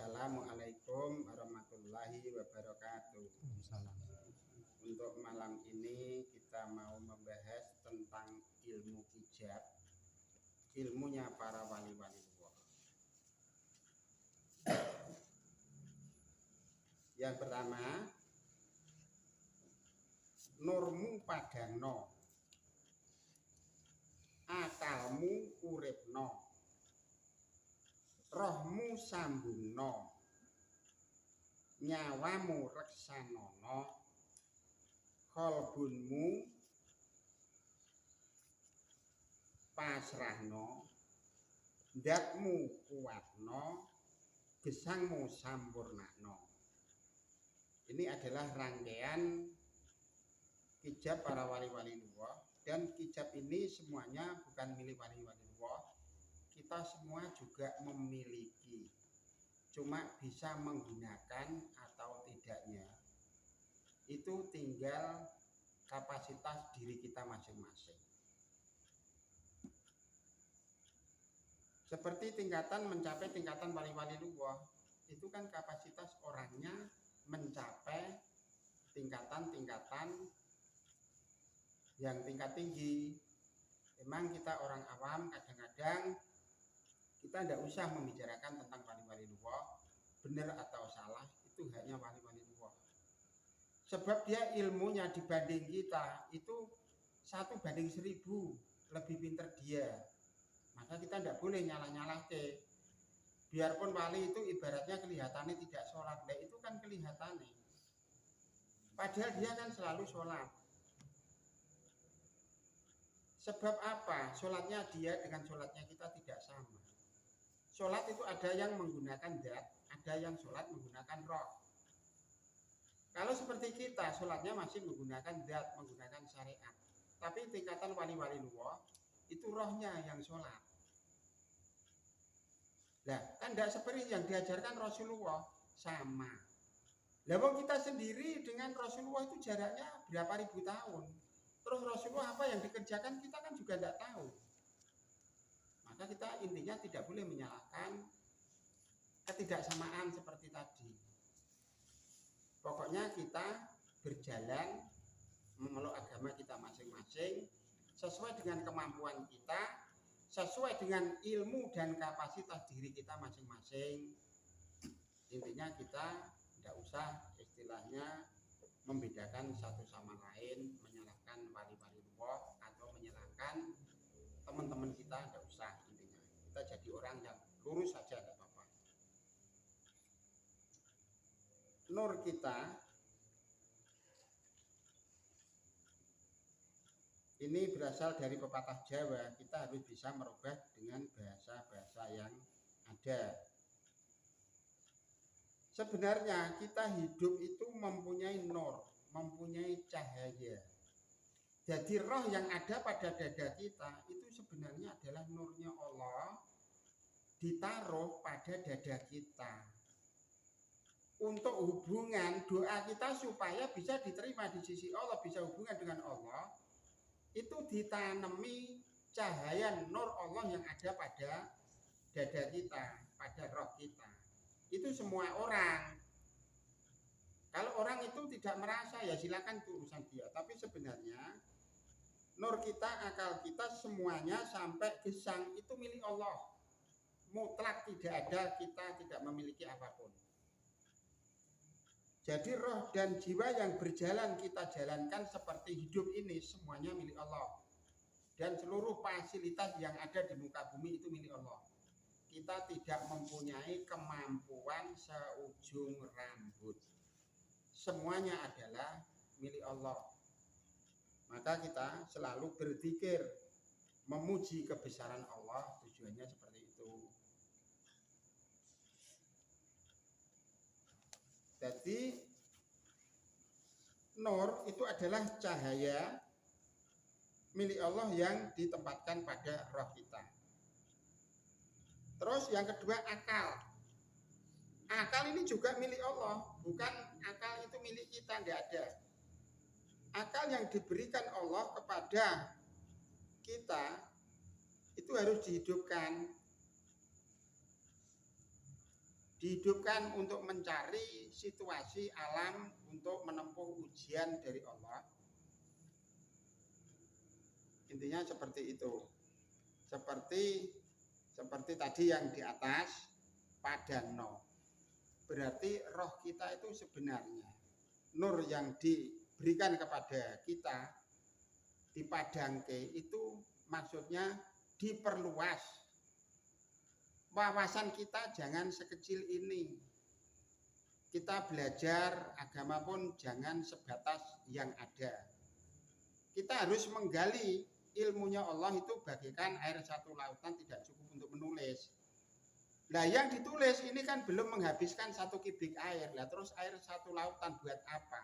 Assalamualaikum warahmatullahi wabarakatuh. Untuk malam ini kita mau membahas tentang ilmu hijab, ilmunya para wali-wali Allah. Yang pertama, nurmu padangno, akalmu uripno, rohmu sambungno, nyawamu reksanono, kolbunmu pasrahno, ndatmu kuatno, gesangmu sampurnakno. Ini adalah rangkaian hijab para wali-wali Allah, dan hijab ini semuanya bukan milik wali-wali Allah. Kita semua juga memiliki, cuma bisa menggunakan atau tidaknya itu tinggal kapasitas diri kita masing-masing. Seperti tingkatan mencapai tingkatan wali-wali Allah, itu kan kapasitas orangnya mencapai tingkatan-tingkatan yang tingkat tinggi. Memang kita orang awam kadang-kadang kita tidak usah membicarakan tentang wali-wali Allah, benar atau salah, itu haknya wali-wali Allah. Sebab dia ilmunya dibanding kita itu 1:1000 lebih pintar dia. Maka kita tidak boleh nyalah-nyalah ke. Biarpun wali itu ibaratnya kelihatannya tidak sholat, nah itu kan kelihatannya. Padahal dia kan selalu sholat. Sebab apa? Sholatnya dia dengan sholatnya kita tidak sama. Sholat itu ada yang menggunakan zat, ada yang sholat menggunakan roh. Kalau seperti kita, sholatnya masih menggunakan zat, menggunakan syariat. Tapi tingkatan wali-wali Allah, itu rohnya yang sholat. Nah, kan tidak seperti yang diajarkan Rasulullah, sama. Lah wong kita sendiri dengan Rasulullah itu jaraknya berapa ribu tahun. Terus Rasulullah apa yang dikerjakan kita kan juga tidak tahu. Maka kita intinya tidak boleh menyalahkan ketidaksamaan seperti tadi. Pokoknya kita berjalan memeluk agama kita masing-masing sesuai dengan kemampuan kita, sesuai dengan ilmu dan kapasitas diri kita masing-masing. Intinya kita tidak usah istilahnya membedakan satu sama lain, menyalahkan wali-wali Allah atau menyalahkan teman-teman kita, tidak usah. Intinya kita jadi orang yang lurus saja, tidak apa-apa. Nur kita ini berasal dari pepatah Jawa. Kita harus bisa merubah dengan bahasa-bahasa yang ada. Sebenarnya kita hidup itu mempunyai nur, mempunyai cahaya. Jadi roh yang ada pada dada kita itu sebenarnya adalah nurnya Allah ditaruh pada dada kita. Untuk hubungan doa kita supaya bisa diterima di sisi Allah, bisa hubungan dengan Allah, itu ditanami cahaya nur Allah yang ada pada dada kita, pada roh kita. Itu semua orang. Kalau orang itu tidak merasa, ya silakan itu urusan dia. Tapi sebenarnya nur kita, akal kita, semuanya sampai gesang itu milik Allah. Mutlak tidak ada, kita tidak memiliki apapun. Jadi roh dan jiwa yang berjalan kita jalankan seperti hidup ini semuanya milik Allah. Dan seluruh fasilitas yang ada di muka bumi itu milik Allah. Kita tidak mempunyai kemampuan seujung rambut. Semuanya adalah milik Allah. Maka kita selalu berzikir, memuji kebesaran Allah, tujuannya seperti itu. Jadi nur itu adalah cahaya milik Allah yang ditempatkan pada roh kita. Terus yang kedua akal. Akal ini juga milik Allah, bukan akal itu milik kita, tidak ada. Akal yang diberikan Allah kepada kita itu harus dihidupkan. dihidupkan untuk mencari situasi alam untuk menempuh ujian dari Allah. Intinya seperti itu. Seperti tadi yang di atas, padano. Berarti roh kita itu sebenarnya nur yang diberikan kepada kita dipadangke itu maksudnya diperluas. Wawasan kita jangan sekecil ini. Kita belajar agama pun jangan sebatas yang ada. Kita harus menggali ilmunya Allah itu bagaikan air satu lautan tidak cukup untuk menulis. Nah yang ditulis ini kan belum menghabiskan 1 kubik air. Lah terus air satu lautan buat apa?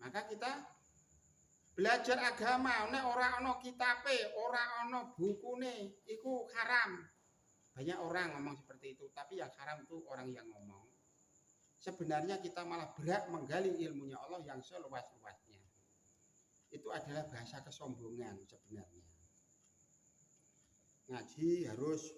Maka kita belajar agama, nek ora ana kitabe, ora ana bukune, iku haram. Banyak orang ngomong seperti itu, tapi yang haram itu orang yang ngomong. Sebenarnya kita malah berhak menggali ilmunya Allah yang seluas-luasnya. Itu adalah bahasa kesombongan sebenarnya. Ngaji harus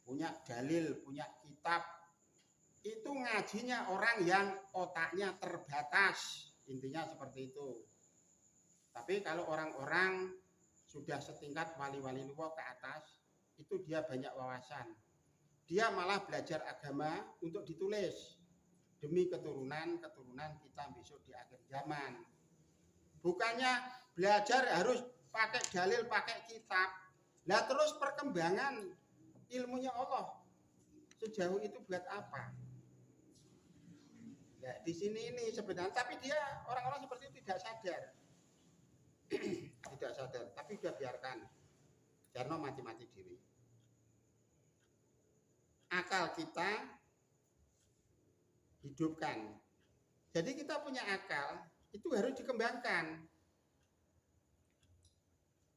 punya dalil, punya kitab. Itu ngajinya orang yang otaknya terbatas. Intinya seperti itu. Tapi kalau orang-orang sudah setingkat wali-wali luwih ke atas, itu dia banyak wawasan. Dia malah belajar agama untuk ditulis demi keturunan kita besok di akhir zaman. Bukannya belajar harus pakai dalil, pakai kitab. Lah terus perkembangan ilmunya Allah sejauh itu buat apa? Ya, di sini ini sebenarnya, tapi dia orang-orang seperti itu tidak sadar. Tidak sadar, tapi sudah biarkan. Karena mati-mati diri. Akal kita hidupkan. Jadi kita punya akal, itu harus dikembangkan.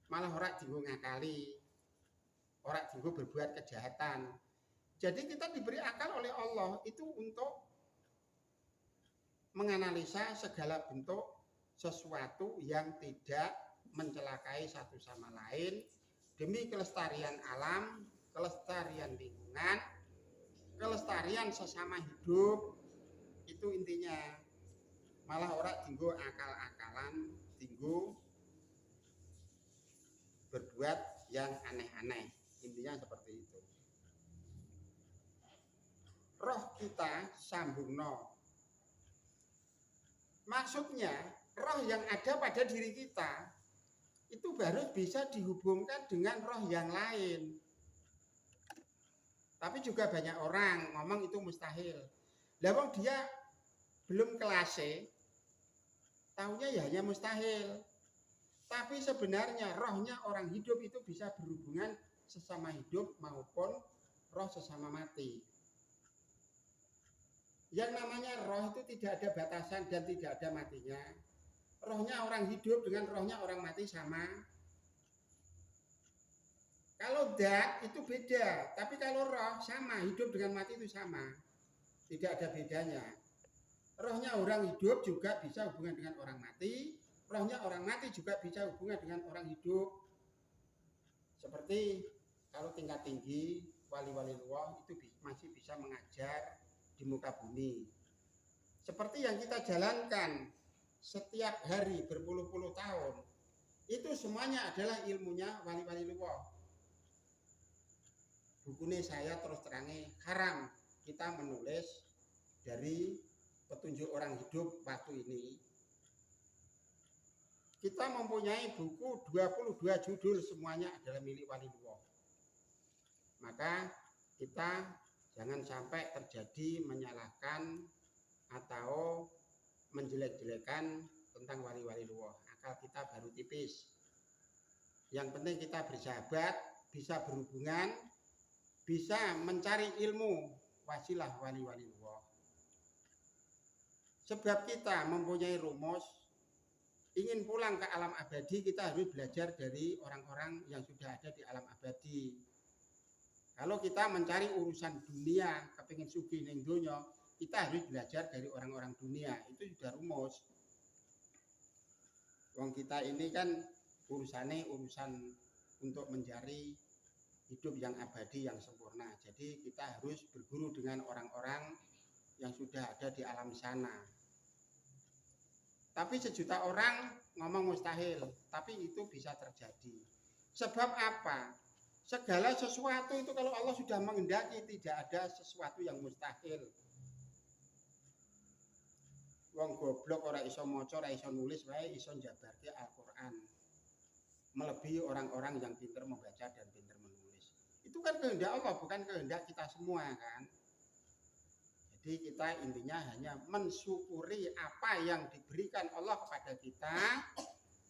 Malah orang dinggo ngakali, orang dinggo berbuat kejahatan. Jadi kita diberi akal oleh Allah itu untuk menganalisa segala bentuk sesuatu yang tidak mencelakai satu sama lain demi kelestarian alam, kelestarian lingkungan, kelestarian sesama hidup. Itu intinya. Malah orang dinggo akal-akalan, dinggo berbuat yang aneh-aneh. Intinya seperti itu. Roh kita sambungno. Maksudnya roh yang ada pada diri kita itu baru bisa dihubungkan dengan roh yang lain. Tapi juga banyak orang ngomong itu mustahil. Lah wong dia belum kelase, taunya ya hanya mustahil. Tapi sebenarnya rohnya orang hidup itu bisa berhubungan sesama hidup maupun roh sesama mati. Yang namanya roh itu tidak ada batasan dan tidak ada matinya. Rohnya orang hidup dengan rohnya orang mati sama. Kalau dat itu beda, tapi kalau roh sama, hidup dengan mati itu sama. Tidak ada bedanya. Rohnya orang hidup juga bisa hubungan dengan orang mati, rohnya orang mati juga bisa hubungan dengan orang hidup. Seperti kalau tingkat tinggi, wali-wali luwih itu masih bisa mengajar di muka bumi. Seperti yang kita jalankan setiap hari berpuluh-puluh tahun, itu semuanya adalah ilmunya wali-wali luwih. Bukune saya terus terangnya haram kita menulis dari petunjuk orang hidup waktu ini. Kita mempunyai buku 22 judul, semuanya adalah milik wali luwih. Maka kita jangan sampai terjadi menyalahkan atau menjelek-jelekan tentang wali-wali luwih. Akal kita baru tipis. Yang penting kita bersahabat, bisa berhubungan, bisa mencari ilmu, wasilah wali-wali luwih. Sebab kita mempunyai rumus, ingin pulang ke alam abadi, kita harus belajar dari orang-orang yang sudah ada di alam abadi. Kalau kita mencari urusan dunia, kepingin sugih ning donya, kita harus belajar dari orang-orang dunia. Itu sudah rumus. Wong kita ini kan urusannya urusan untuk mencari hidup yang abadi, yang sempurna. Jadi kita harus berguru dengan orang-orang yang sudah ada di alam sana. Tapi sejuta orang ngomong mustahil, tapi itu bisa terjadi. Sebab apa? Segala sesuatu itu kalau Allah sudah menghendaki, tidak ada sesuatu yang mustahil. Wong goblok ora iso maca, ora iso nulis wae iso njabarke Al-Qur'an. Melebihi orang-orang yang pintar membaca dan pintar menulis. Itu kan kehendak Allah, bukan kehendak kita semua kan. Jadi kita intinya hanya mensyukuri apa yang diberikan Allah kepada kita.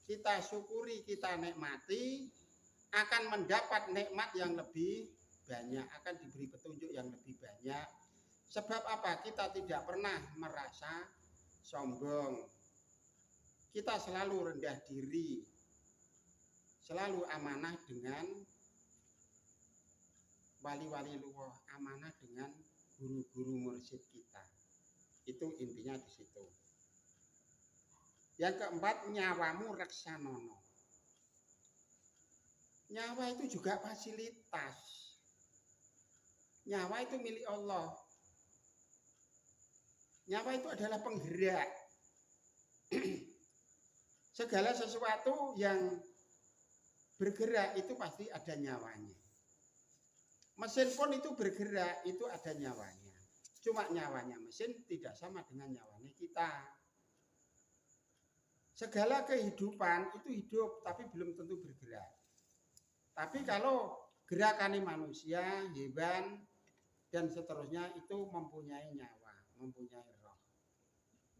Kita syukuri, kita nikmati, akan mendapat nikmat yang lebih banyak, akan diberi petunjuk yang lebih banyak. Sebab apa? Kita tidak pernah merasa sombong. Kita selalu rendah diri, selalu amanah dengan wali-wali luwih, amanah dengan guru-guru mursyid kita. Itu intinya di situ. Yang keempat, nyawamu reksanono. Nyawa itu juga fasilitas. Nyawa itu milik Allah. Nyawa itu adalah penggerak. Segala sesuatu yang bergerak itu pasti ada nyawanya. Mesin pun itu bergerak, itu ada nyawanya. Cuma nyawanya mesin tidak sama dengan nyawanya kita. Segala kehidupan itu hidup, tapi belum tentu bergerak. Tapi kalau gerakan manusia, hewan, dan seterusnya itu mempunyai nyawa, mempunyai roh.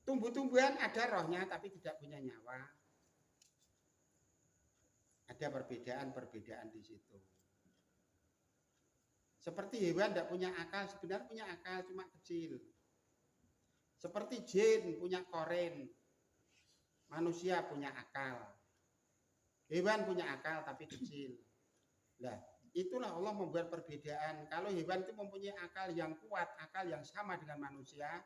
Tumbuh-tumbuhan ada rohnya, tapi tidak punya nyawa. Ada perbedaan-perbedaan di situ. Seperti hewan tidak punya akal, sebenarnya punya akal, cuma kecil. Seperti jin punya koren, manusia punya akal. Hewan punya akal, tapi kecil. Nah, itulah Allah membuat perbedaan. Kalau hewan itu mempunyai akal yang kuat, akal yang sama dengan manusia,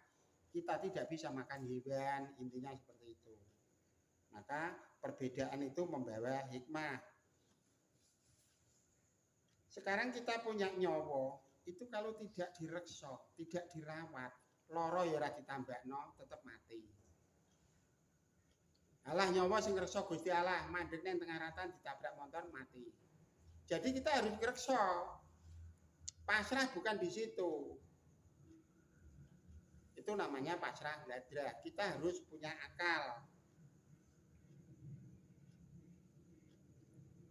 kita tidak bisa makan hewan, intinya seperti itu. Maka perbedaan itu membawa hikmah. Sekarang kita punya nyawa, itu kalau tidak direksa, tidak dirawat, loro ya ora ditambakno, tetap mati. Allah nyawa sing ngreksa Gusti Allah, mandek nang tengah ratan ditabrak motor mati. Jadi kita harus ngreksa. Pasrah bukan di situ. Itu namanya pasrah bladrah. Kita harus punya akal.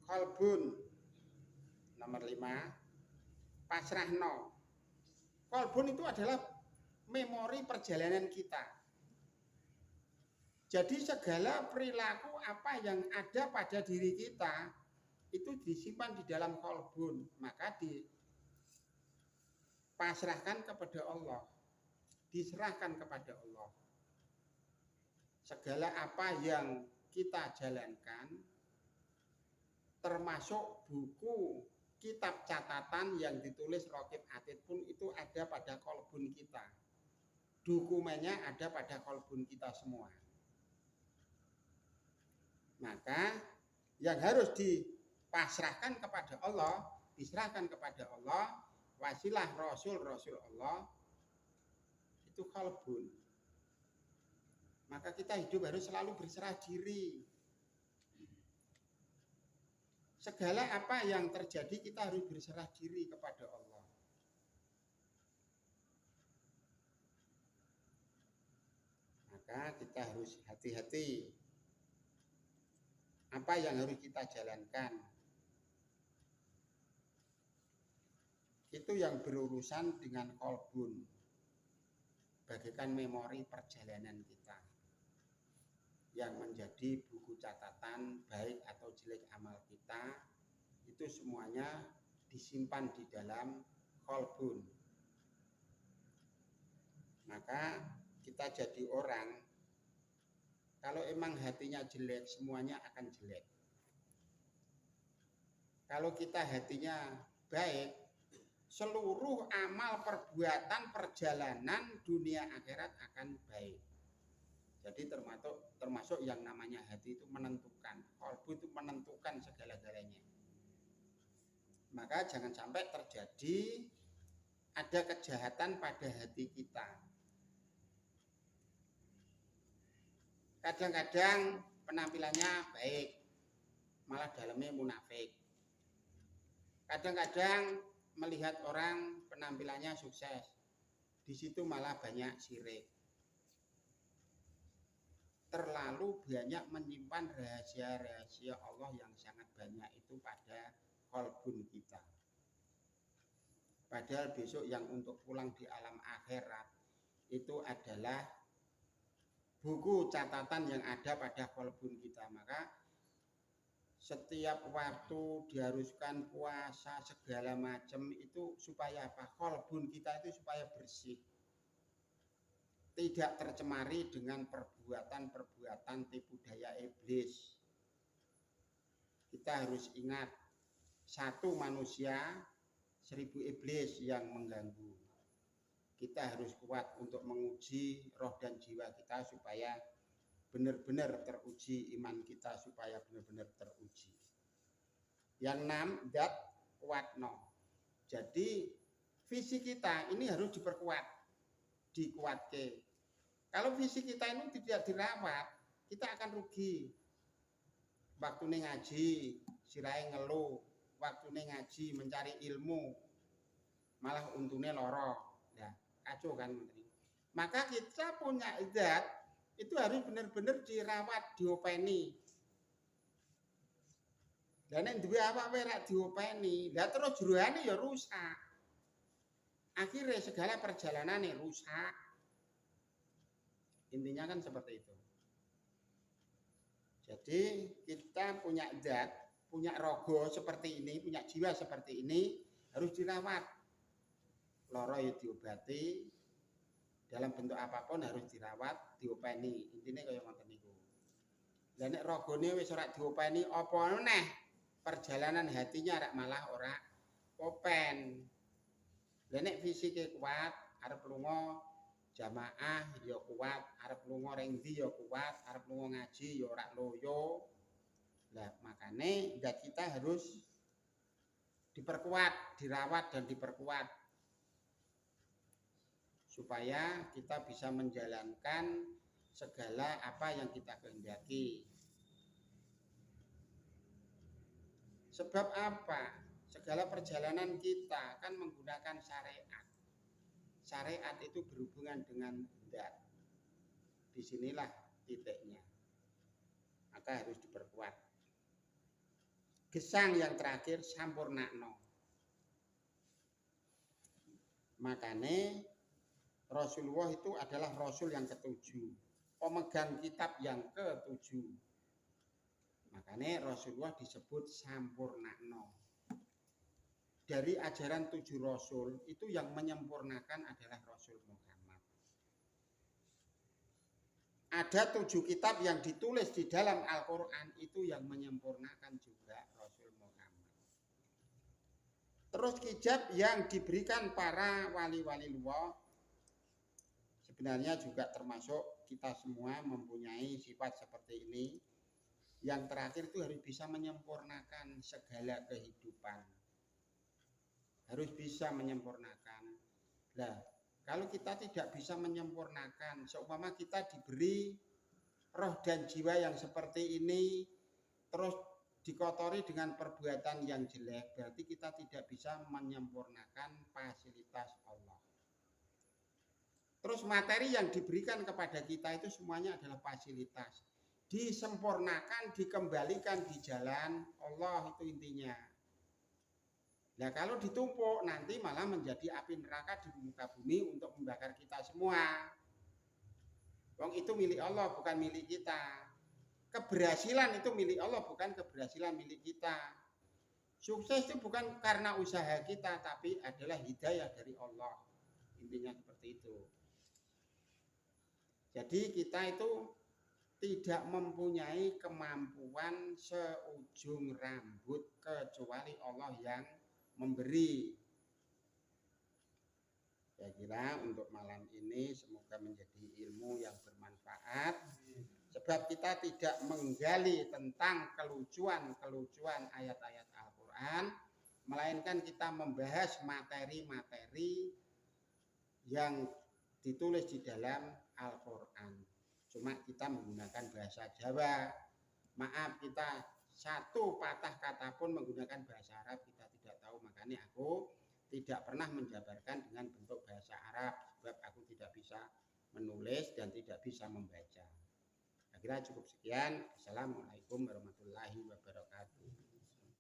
Kolbun nomor 5, pasrahno. Kolbun itu adalah memori perjalanan kita. Jadi segala perilaku apa yang ada pada diri kita itu disimpan di dalam kolbun, maka dipasrahkan kepada Allah, diserahkan kepada Allah. Segala apa yang kita jalankan, termasuk buku, kitab catatan yang ditulis Raqib Atid pun itu ada pada kolbun kita. Dokumennya ada pada kolbun kita semua. Maka yang harus dipasrahkan kepada Allah, diserahkan kepada Allah, wasilah Rasul Allah, itu kolbun. Maka kita hidup harus selalu berserah diri. Segala apa yang terjadi kita harus berserah diri kepada Allah. Maka kita harus hati-hati. Apa yang harus kita jalankan? Itu yang berurusan dengan kolbun. Bagaikan memori perjalanan kita. Yang menjadi buku catatan baik atau jelek amal kita. Itu semuanya disimpan di dalam kolbun. Maka kita jadi orang, kalau emang hatinya jelek, semuanya akan jelek. Kalau kita hatinya baik, seluruh amal perbuatan perjalanan dunia akhirat akan baik. Jadi termasuk yang namanya hati itu menentukan, kolbu itu menentukan segala-galanya. Maka jangan sampai terjadi ada kejahatan pada hati kita. Kadang-kadang penampilannya baik, malah dalamnya munafik. Kadang-kadang melihat orang penampilannya sukses, di situ malah banyak syirik. Terlalu banyak menyimpan rahasia-rahasia Allah yang sangat banyak itu pada qalbun kita. Padahal besok yang untuk pulang di alam akhirat itu adalah buku catatan yang ada pada qalbun kita. Maka setiap waktu diharuskan puasa segala macam itu supaya apa? Qalbun kita itu supaya bersih. Tidak tercemari dengan perbuatan-perbuatan tipu daya iblis. Kita harus ingat, satu manusia, 1000 iblis yang mengganggu. Kita harus kuat untuk menguji roh dan jiwa kita supaya benar-benar teruji iman kita, supaya benar-benar teruji. Yang 6, dat kuatno. Jadi visi kita ini harus diperkuat, dikuatkan. Kalau visi kita ini tidak dirawat, kita akan rugi. Waktu ngaji, sirai ngeluh. Waktu ngaji mencari ilmu, malah untungnya loro. Ya, kacau kan. Maka kita punya zat itu harus benar-benar dirawat, diopeni. Dan yang dua apa rak diopeni, lah terus jeroane ya rusak. Akhirnya segala perjalanan rusak. Intinya kan seperti itu. Jadi kita punya zat, punya rogo seperti ini, punya jiwa seperti ini, harus dirawat. Loro ya diobati, dalam bentuk apapun harus dirawat, diopeni. Intinya kaya ngoten niku. Lah nek rogone wis ora diopeni apa meneh? Perjalanan hatinya rak malah ora open. Lah nek fisike kuat, arep lunga jamaah ya kuat, arep lunga ring ndi ya kuat, arep lunga ngaji ya ora loyo. Lah makane zat kita harus diperkuat, dirawat dan diperkuat supaya kita bisa menjalankan segala apa yang kita kehendaki. Sebab apa? Segala perjalanan kita kan menggunakan syariat. Syariat itu berhubungan dengan zat. Disinilah titiknya. Maka harus diperkuat. Gesang yang terakhir sampurnakno. Makanya Rasulullah itu adalah Rasul yang ketujuh. Pemegang kitab yang ketujuh. Makanya Rasulullah disebut sampurnakno. Dari ajaran 7 Rasul itu yang menyempurnakan adalah Rasul Muhammad. Ada 7 kitab yang ditulis di dalam Al-Quran itu yang menyempurnakan juga Rasul Muhammad. Terus kitab yang diberikan para wali-wali Allah sebenarnya juga termasuk kita semua mempunyai sifat seperti ini. Yang terakhir itu harus bisa menyempurnakan segala kehidupan. Harus bisa menyempurnakan. Nah, kalau kita tidak bisa menyempurnakan, seumpama kita diberi roh dan jiwa yang seperti ini, terus dikotori dengan perbuatan yang jelek, berarti kita tidak bisa menyempurnakan fasilitas Allah. Terus materi yang diberikan kepada kita itu semuanya adalah fasilitas. Disempurnakan, dikembalikan di jalan Allah, itu intinya. Nah kalau ditumpuk nanti malah menjadi api neraka di muka bumi untuk membakar kita semua. Wong itu milik Allah bukan milik kita. Keberhasilan itu milik Allah bukan keberhasilan milik kita. Sukses itu bukan karena usaha kita tapi adalah hidayah dari Allah. Intinya seperti itu. Jadi kita itu tidak mempunyai kemampuan seujung rambut kecuali Allah yang memberi. Saya kira untuk malam ini semoga menjadi ilmu yang bermanfaat. Sebab kita tidak menggali tentang kelucuan-kelucuan ayat-ayat Al-Quran, melainkan kita membahas materi-materi yang ditulis di dalam Al-Quran. Cuma kita menggunakan bahasa Jawa. Maaf, kita satu patah kata pun menggunakan bahasa Arab kita tidak tahu. Makanya aku tidak pernah menjabarkan dengan bentuk bahasa Arab sebab aku tidak bisa menulis dan tidak bisa membaca. Saya kira cukup sekian. Assalamualaikum warahmatullahi wabarakatuh.